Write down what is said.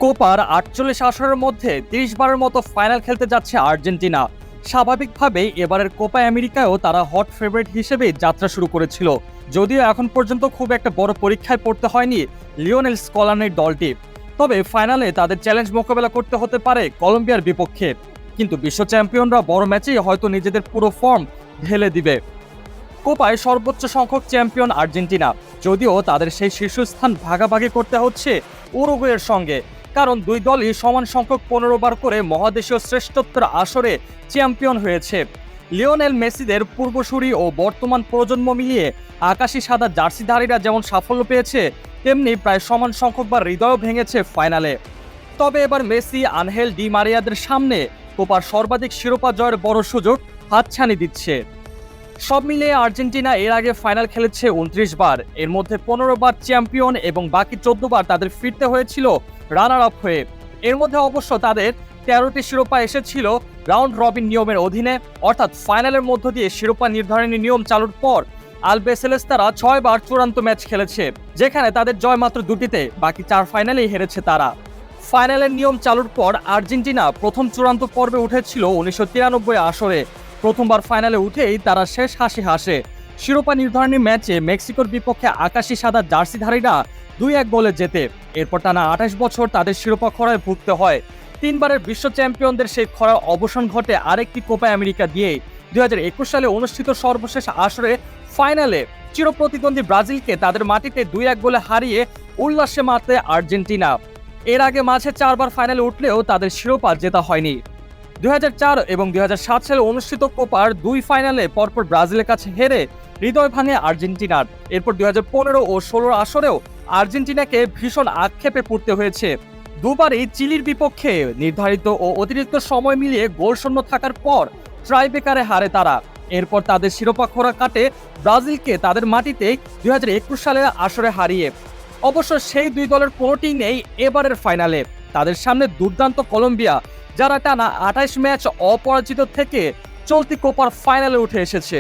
কোপার ৪৮ আসরের মধ্যে ৩০ বারের মতো ফাইনাল খেলতে যাচ্ছে আর্জেন্টিনা। স্বাভাবিকভাবেই এবারের কোপা আমেরিকায়ও তারা হট ফেভারিট হিসেবে যাত্রা শুরু করেছিল, যদিও এখন পর্যন্ত খুব একটা বড় পরীক্ষায় পড়তে হয়নি লিওনেল স্কলানির দলটি। তবে ফাইনালে তাদের চ্যালেঞ্জ মোকাবেলা করতে হতে পারে কলম্বিয়ার বিপক্ষে। কিন্তু বিশ্ব চ্যাম্পিয়নরা বড় ম্যাচেই হয়তো নিজেদের পুরো ফর্ম ঢেলে দিবে। কোপায় সর্বোচ্চ সংখ্যক চ্যাম্পিয়ন আর্জেন্টিনা, যদিও তাদের সেই শীর্ষস্থান ভাগাভাগি করতে হচ্ছে উরুগুয়ের সঙ্গে, কারণ দুই দলই সমান সংখ্যক ১৫ বার করে মহাদেশীয় শ্রেষ্ঠত্বের আসরে চ্যাম্পিয়ন হয়েছে। লিওনেল মেসিদের পূর্বসূরি ও বর্তমান প্রজন্ম মিলিয়ে আকাশি সাদা জার্সিধারীরা যেমন সাফল্য পেয়েছে, তেমনি প্রায় সমান সংখ্যকবার হৃদয়ও ভেঙেছে ফাইনালে। তবে এবার মেসি, আনহেল ডি মারিয়াদের সামনে কোপার সর্বাধিক শিরোপা জয়ের বড় সুযোগ হাতছানি দিচ্ছে। সব মিলিয়ে আর্জেন্টিনা এর আগে ফাইনাল খেলেছে ২৯ বার, এর মধ্যে ১৫ বার চ্যাম্পিয়ন এবং বাকি ১৪ বার তাদের ফিরতে হয়েছিল রানার আপ হয়ে। এর মধ্যে অবশ্য তাদের ১৩টি শিরোপা এসেছিল রাউন্ড রবিন নিয়মের অধীনে, অর্থাৎ ফাইনালের মধ্য দিয়ে শিরোপা নির্ধারণী নিয়ম চালুর পর আলবিসেলেস্তারা ৬ বার চূড়ান্ত ম্যাচ খেলেছে, যেখানে তাদের জয় মাত্র দুটিতে, বাকি ৪ ফাইনালেই হেরেছে তারা। ফাইনালের নিয়ম চালুর পর আর্জেন্টিনা প্রথম চূড়ান্ত পর্বে উঠেছিল ১৯৯৩ আসরে। প্রথমবার ফাইনালে উঠেই তারা শেষ হাসি হাসে। শিরোপা নির্ধারণী ম্যাচে মেক্সিকোর বিপক্ষে আকাশি সাদা জার্সিধারীরা ২-১ গোলে জেতে। এরপর টানা ২৮ বছর তাদের শিরোপা খরায় ভুগতে হয়। ৩ বারের বিশ্ব চ্যাম্পিয়নদের সেই খরার অবসান ঘটে আরেকটি কোপা আমেরিকা দিয়েই। ২০২১ সালে অনুষ্ঠিত সর্বশেষ আসরে ফাইনালে চিরপ্রতিদ্বন্দ্বী ব্রাজিলকে তাদের মাটিতে ২-১ গোলে হারিয়ে উল্লাসে মাতে আর্জেন্টিনা। এর আগে মাঝে ৪ বার ফাইনালে উঠলেও তাদের শিরোপা জেতা হয়নি। ২০০৪ এবং ২০০৭ সালে অনুষ্ঠিত কোপার ২ ফাইনালে পরপর ব্রাজিলের কাছে হেরে হৃদয় ভাঙে আর্জেন্টিনার। এরপর ২০১৫ ও ২০১৬ আসরেও আর্জেন্টিনাকে ভীষণ আক্ষেপে পড়তে হয়েছে। দুবারই চিলির বিপক্ষে নির্ধারিত ও অতিরিক্ত সময় মিলিয়ে গোলশূন্য থাকার পর ট্রাইবেকারে হারে তারা। এরপর তাদের শিরোপা খরা কাটে ব্রাজিলকে তাদের মাটিতে ২০২১ সালের আসরে হারিয়ে। অবশ্য সেই দুই দলের কোনোটিই নেই এবারের ফাইনালে। তাদের সামনে দুর্দান্ত কলম্বিয়া, যারা টানা ২৮ ম্যাচ অপরাজিত থেকে চলতি কোপার ফাইনালে উঠে এসেছে।